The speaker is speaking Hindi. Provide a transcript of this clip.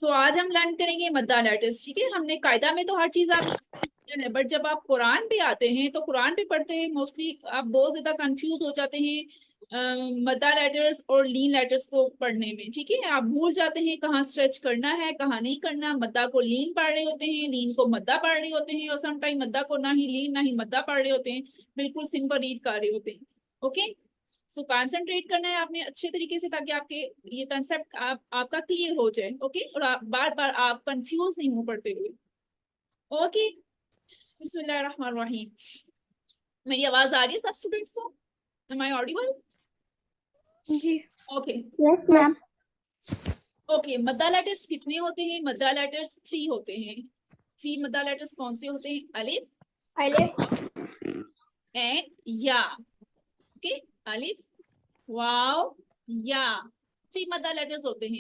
सो आज हम लर्न करेंगे मद्दा लेटर्स। ठीक है, हमने कायदा में तो हर चीज आप है, बट जब आप कुरान पे आते हैं तो कुरान पे पढ़ते हैं मोस्टली आप बहुत ज्यादा कंफ्यूज हो जाते हैं मद्दा लेटर्स और लीन लेटर्स को पढ़ने में। ठीक है, आप भूल जाते हैं कहाँ स्ट्रेच करना है कहाँ नहीं करना। मद्दा को लीन पढ़ रहे होते हैं, लीन को मद्दा पढ़ रहे होते हैं, और समटाइम मद्दा को ना ही लीन ना ही मद्दा पढ़ रहे होते हैं, बिल्कुल सिंपल रीड कर रहे होते हैं। ओके, सो कंसंट्रेट करना है आपने अच्छे तरीके से, ताकि आपके ये कंसेप्ट आपका क्लियर हो जाए। ओके, और आप बार बार आप कंफ्यूज नहीं हो पड़ते हुए। ओके, बिस्मिल्लाहिर्रहमानिर्रहीम। मेरी आवाज आ रही है सब स्टूडेंट्स को? Am I audible? जी। ओके। Yes ma'am. ओके, मद्दा लेटर्स कितने होते हैं? मद्दा लेटर्स 3 होते हैं। 3 मद्दा लेटर्स कौन से होते हैं? अलिफ अलिफ एंड या। ओके, अलिफ वाव या 3 मद्दा लेटर्स होते हैं।